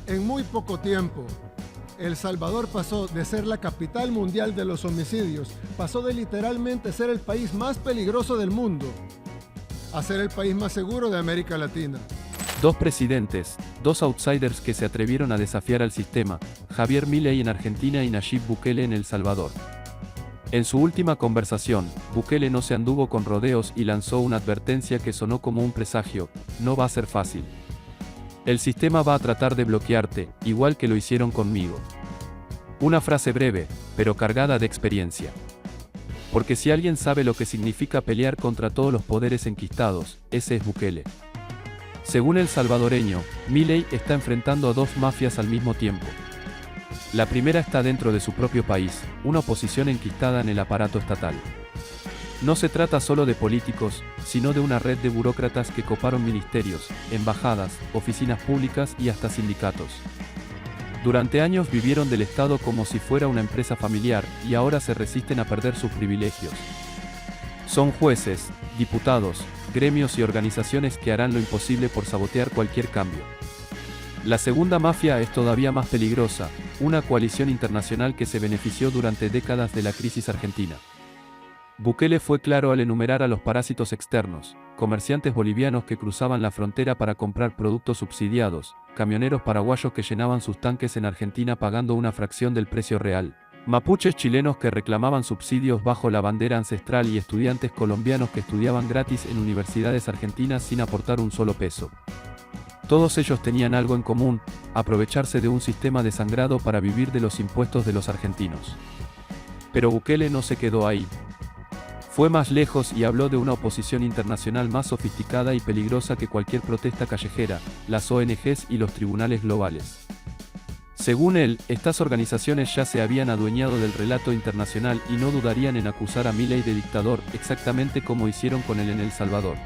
En muy poco tiempo, El Salvador pasó de ser la capital mundial de los homicidios, pasó de literalmente ser el país más peligroso del mundo, a ser el país más seguro de América Latina. Dos presidentes, dos outsiders que se atrevieron a desafiar al sistema, Javier Milei en Argentina y Nayib Bukele en El Salvador. En su última conversación, Bukele no se anduvo con rodeos y lanzó una advertencia que sonó como un presagio: no va a ser fácil. El sistema va a tratar de bloquearte, igual que lo hicieron conmigo. Una frase breve, pero cargada de experiencia. Porque si alguien sabe lo que significa pelear contra todos los poderes enquistados, ese es Bukele. Según el salvadoreño, Milei está enfrentando a dos mafias al mismo tiempo. La primera está dentro de su propio país, una oposición enquistada en el aparato estatal. No se trata solo de políticos, sino de una red de burócratas que coparon ministerios, embajadas, oficinas públicas y hasta sindicatos. Durante años vivieron del Estado como si fuera una empresa familiar y ahora se resisten a perder sus privilegios. Son jueces, diputados, gremios y organizaciones que harán lo imposible por sabotear cualquier cambio. La segunda mafia es todavía más peligrosa, una coalición internacional que se benefició durante décadas de la crisis argentina. Bukele fue claro al enumerar a los parásitos externos: comerciantes bolivianos que cruzaban la frontera para comprar productos subsidiados, camioneros paraguayos que llenaban sus tanques en Argentina pagando una fracción del precio real, mapuches chilenos que reclamaban subsidios bajo la bandera ancestral y estudiantes colombianos que estudiaban gratis en universidades argentinas sin aportar un solo peso. Todos ellos tenían algo en común: aprovecharse de un sistema desangrado para vivir de los impuestos de los argentinos. Pero Bukele no se quedó ahí. Fue más lejos y habló de una oposición internacional más sofisticada y peligrosa que cualquier protesta callejera: las ONGs y los tribunales globales. Según él, estas organizaciones ya se habían adueñado del relato internacional y no dudarían en acusar a Milei de dictador, exactamente como hicieron con él en El Salvador.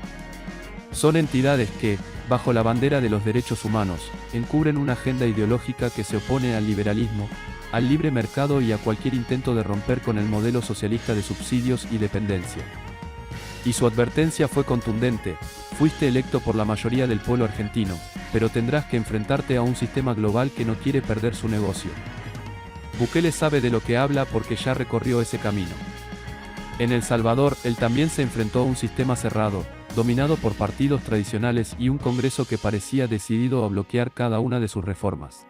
Son entidades que, bajo la bandera de los derechos humanos, encubren una agenda ideológica que se opone al liberalismo, al libre mercado y a cualquier intento de romper con el modelo socialista de subsidios y dependencia. Y su advertencia fue contundente: fuiste electo por la mayoría del pueblo argentino, pero tendrás que enfrentarte a un sistema global que no quiere perder su negocio. Bukele sabe de lo que habla porque ya recorrió ese camino. En El Salvador, él también se enfrentó a un sistema cerrado, dominado por partidos tradicionales y un Congreso que parecía decidido a bloquear cada una de sus reformas.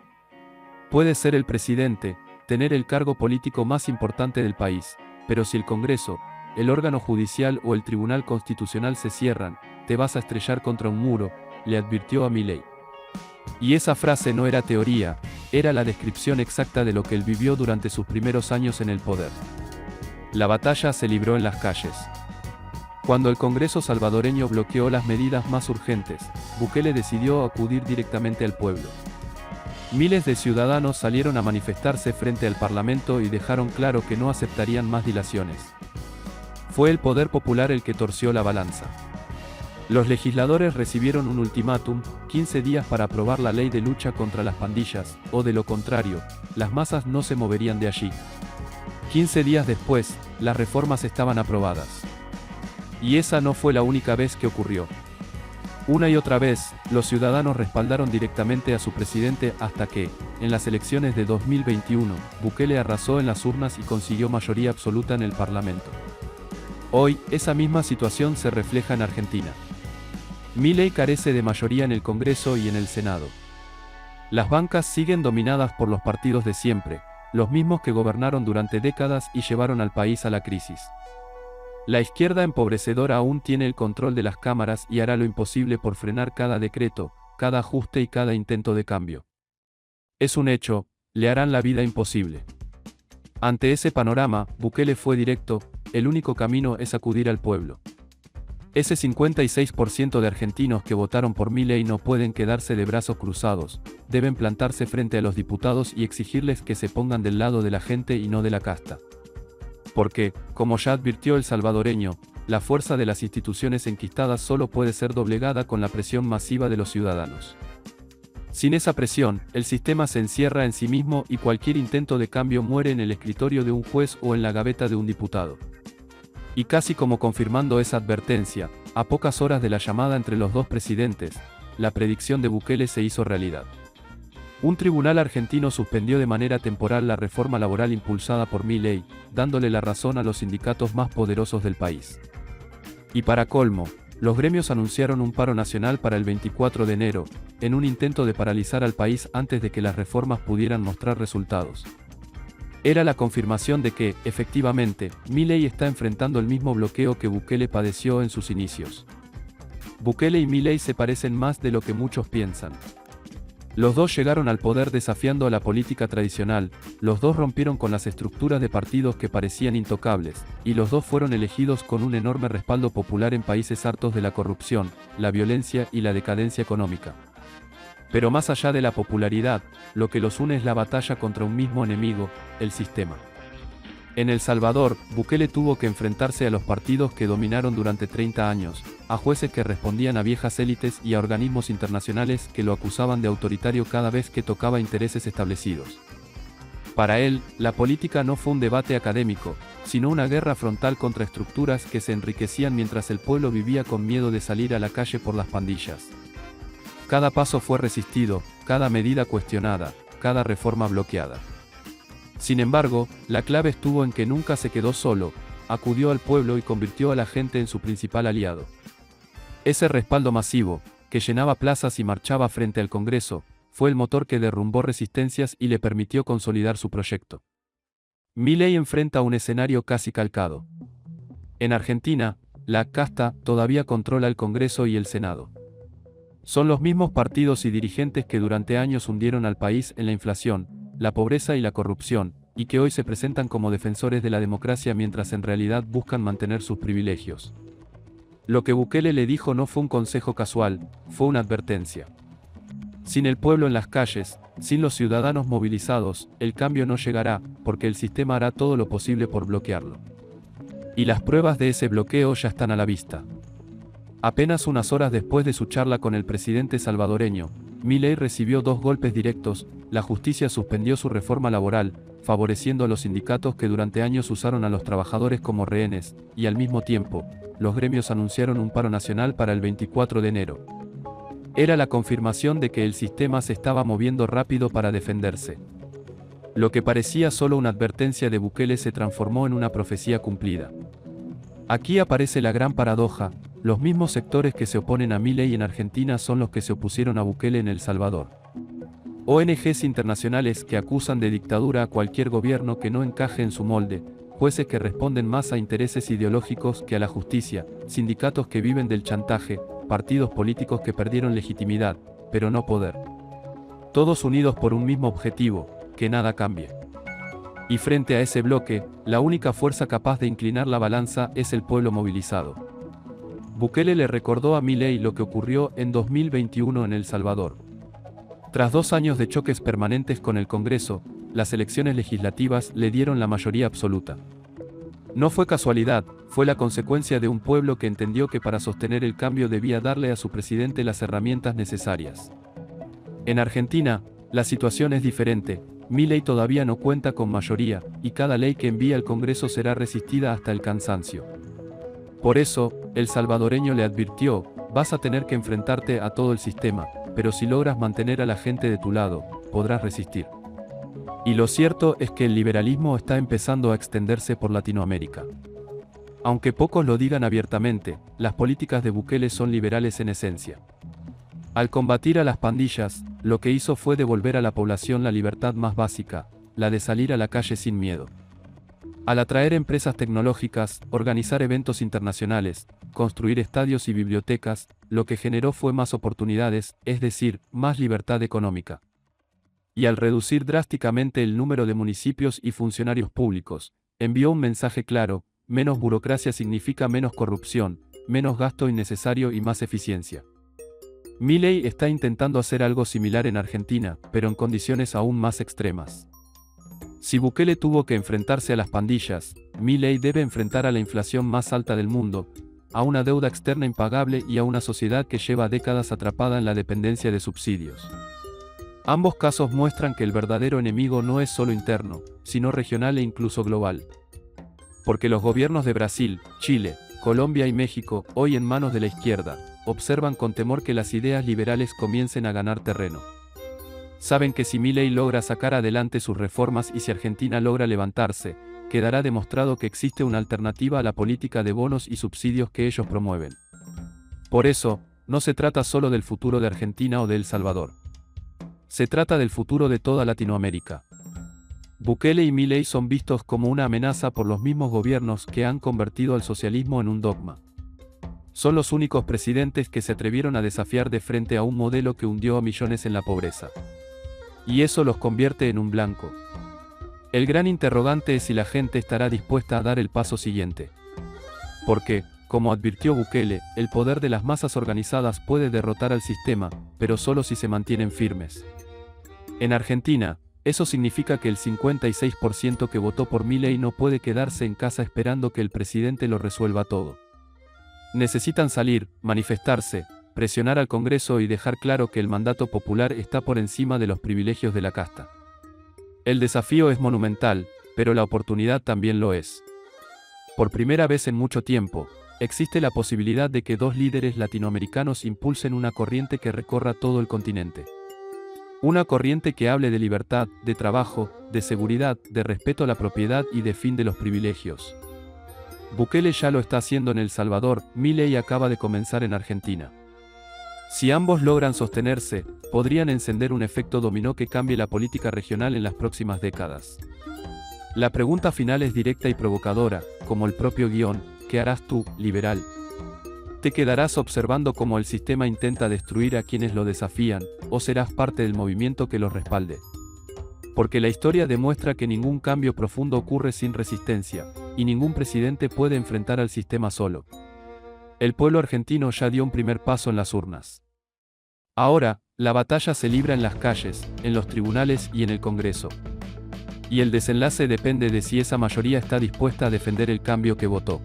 Puedes ser el presidente, tener el cargo político más importante del país, pero si el Congreso, el órgano judicial o el Tribunal Constitucional se cierran, te vas a estrellar contra un muro, le advirtió a Milei. Y esa frase no era teoría, era la descripción exacta de lo que él vivió durante sus primeros años en el poder. La batalla se libró en las calles. Cuando el Congreso salvadoreño bloqueó las medidas más urgentes, Bukele decidió acudir directamente al pueblo. Miles de ciudadanos salieron a manifestarse frente al Parlamento y dejaron claro que no aceptarían más dilaciones. Fue el poder popular el que torció la balanza. Los legisladores recibieron un ultimátum: 15 días para aprobar la ley de lucha contra las pandillas, o de lo contrario, las masas no se moverían de allí. 15 días después, las reformas estaban aprobadas. Y esa no fue la única vez que ocurrió. Una y otra vez, los ciudadanos respaldaron directamente a su presidente hasta que, en las elecciones de 2021, Bukele arrasó en las urnas y consiguió mayoría absoluta en el Parlamento. Hoy, esa misma situación se refleja en Argentina. Milei carece de mayoría en el Congreso y en el Senado. Las bancas siguen dominadas por los partidos de siempre, los mismos que gobernaron durante décadas y llevaron al país a la crisis. La izquierda empobrecedora aún tiene el control de las cámaras y hará lo imposible por frenar cada decreto, cada ajuste y cada intento de cambio. Es un hecho, le harán la vida imposible. Ante ese panorama, Bukele fue directo: el único camino es acudir al pueblo. Ese 56% de argentinos que votaron por Milei no pueden quedarse de brazos cruzados, deben plantarse frente a los diputados y exigirles que se pongan del lado de la gente y no de la casta. Porque, como ya advirtió el salvadoreño, la fuerza de las instituciones enquistadas solo puede ser doblegada con la presión masiva de los ciudadanos. Sin esa presión, el sistema se encierra en sí mismo y cualquier intento de cambio muere en el escritorio de un juez o en la gaveta de un diputado. Y casi como confirmando esa advertencia, a pocas horas de la llamada entre los dos presidentes, la predicción de Bukele se hizo realidad. Un tribunal argentino suspendió de manera temporal la reforma laboral impulsada por Milei, dándole la razón a los sindicatos más poderosos del país. Y para colmo, los gremios anunciaron un paro nacional para el 24 de enero, en un intento de paralizar al país antes de que las reformas pudieran mostrar resultados. Era la confirmación de que, efectivamente, Milei está enfrentando el mismo bloqueo que Bukele padeció en sus inicios. Bukele y Milei se parecen más de lo que muchos piensan. Los dos llegaron al poder desafiando a la política tradicional, los dos rompieron con las estructuras de partidos que parecían intocables, y los dos fueron elegidos con un enorme respaldo popular en países hartos de la corrupción, la violencia y la decadencia económica. Pero más allá de la popularidad, lo que los une es la batalla contra un mismo enemigo, el sistema. En El Salvador, Bukele tuvo que enfrentarse a los partidos que dominaron durante 30 años, a jueces que respondían a viejas élites y a organismos internacionales que lo acusaban de autoritario cada vez que tocaba intereses establecidos. Para él, la política no fue un debate académico, sino una guerra frontal contra estructuras que se enriquecían mientras el pueblo vivía con miedo de salir a la calle por las pandillas. Cada paso fue resistido, cada medida cuestionada, cada reforma bloqueada. Sin embargo, la clave estuvo en que nunca se quedó solo, acudió al pueblo y convirtió a la gente en su principal aliado. Ese respaldo masivo, que llenaba plazas y marchaba frente al Congreso, fue el motor que derrumbó resistencias y le permitió consolidar su proyecto. Milei enfrenta un escenario casi calcado. En Argentina, la casta todavía controla el Congreso y el Senado. Son los mismos partidos y dirigentes que durante años hundieron al país en la inflación, la pobreza y la corrupción, y que hoy se presentan como defensores de la democracia mientras en realidad buscan mantener sus privilegios. Lo que Bukele le dijo no fue un consejo casual, fue una advertencia. Sin el pueblo en las calles, sin los ciudadanos movilizados, el cambio no llegará, porque el sistema hará todo lo posible por bloquearlo. Y las pruebas de ese bloqueo ya están a la vista. Apenas unas horas después de su charla con el presidente salvadoreño, Milei recibió 2 golpes directos. La justicia suspendió su reforma laboral, favoreciendo a los sindicatos que durante años usaron a los trabajadores como rehenes, y al mismo tiempo, los gremios anunciaron un paro nacional para el 24 de enero. Era la confirmación de que el sistema se estaba moviendo rápido para defenderse. Lo que parecía solo una advertencia de Bukele se transformó en una profecía cumplida. Aquí aparece la gran paradoja: los mismos sectores que se oponen a Milei en Argentina son los que se opusieron a Bukele en El Salvador. ONGs internacionales que acusan de dictadura a cualquier gobierno que no encaje en su molde, jueces que responden más a intereses ideológicos que a la justicia, sindicatos que viven del chantaje, partidos políticos que perdieron legitimidad, pero no poder. Todos unidos por un mismo objetivo: que nada cambie. Y frente a ese bloque, la única fuerza capaz de inclinar la balanza es el pueblo movilizado. Bukele le recordó a Milei lo que ocurrió en 2021 en El Salvador. Tras 2 años de choques permanentes con el Congreso, las elecciones legislativas le dieron la mayoría absoluta. No fue casualidad, fue la consecuencia de un pueblo que entendió que para sostener el cambio debía darle a su presidente las herramientas necesarias. En Argentina, la situación es diferente. Milei todavía no cuenta con mayoría, y cada ley que envía al Congreso será resistida hasta el cansancio. Por eso, el salvadoreño le advirtió: vas a tener que enfrentarte a todo el sistema, pero si logras mantener a la gente de tu lado, podrás resistir. Y lo cierto es que el liberalismo está empezando a extenderse por Latinoamérica. Aunque pocos lo digan abiertamente, las políticas de Bukele son liberales en esencia. Al combatir a las pandillas, lo que hizo fue devolver a la población la libertad más básica, la de salir a la calle sin miedo. Al atraer empresas tecnológicas, organizar eventos internacionales, construir estadios y bibliotecas, lo que generó fue más oportunidades, es decir, más libertad económica. Y al reducir drásticamente el número de municipios y funcionarios públicos, envió un mensaje claro: menos burocracia significa menos corrupción, menos gasto innecesario y más eficiencia. Milei está intentando hacer algo similar en Argentina, pero en condiciones aún más extremas. Si Bukele tuvo que enfrentarse a las pandillas, Milei debe enfrentar a la inflación más alta del mundo, a una deuda externa impagable y a una sociedad que lleva décadas atrapada en la dependencia de subsidios. Ambos casos muestran que el verdadero enemigo no es solo interno, sino regional e incluso global. Porque los gobiernos de Brasil, Chile, Colombia y México, hoy en manos de la izquierda, observan con temor que las ideas liberales comiencen a ganar terreno. Saben que si Milei logra sacar adelante sus reformas y si Argentina logra levantarse, quedará demostrado que existe una alternativa a la política de bonos y subsidios que ellos promueven. Por eso, no se trata solo del futuro de Argentina o de El Salvador. Se trata del futuro de toda Latinoamérica. Bukele y Milei son vistos como una amenaza por los mismos gobiernos que han convertido al socialismo en un dogma. Son los únicos presidentes que se atrevieron a desafiar de frente a un modelo que hundió a millones en la pobreza. Y eso los convierte en un blanco. El gran interrogante es si la gente estará dispuesta a dar el paso siguiente. Porque, como advirtió Bukele, el poder de las masas organizadas puede derrotar al sistema, pero solo si se mantienen firmes. En Argentina, eso significa que el 56% que votó por Milei no puede quedarse en casa esperando que el presidente lo resuelva todo. Necesitan salir, manifestarse, presionar al Congreso y dejar claro que el mandato popular está por encima de los privilegios de la casta. El desafío es monumental, pero la oportunidad también lo es. Por primera vez en mucho tiempo, existe la posibilidad de que dos líderes latinoamericanos impulsen una corriente que recorra todo el continente. Una corriente que hable de libertad, de trabajo, de seguridad, de respeto a la propiedad y de fin de los privilegios. Bukele ya lo está haciendo en El Salvador, Milei acaba de comenzar en Argentina. Si ambos logran sostenerse, podrían encender un efecto dominó que cambie la política regional en las próximas décadas. La pregunta final es directa y provocadora, como el propio guión: ¿qué harás tú, liberal? ¿Te quedarás observando cómo el sistema intenta destruir a quienes lo desafían, o serás parte del movimiento que los respalde? Porque la historia demuestra que ningún cambio profundo ocurre sin resistencia, y ningún presidente puede enfrentar al sistema solo. El pueblo argentino ya dio un primer paso en las urnas. Ahora, la batalla se libra en las calles, en los tribunales y en el Congreso. Y el desenlace depende de si esa mayoría está dispuesta a defender el cambio que votó.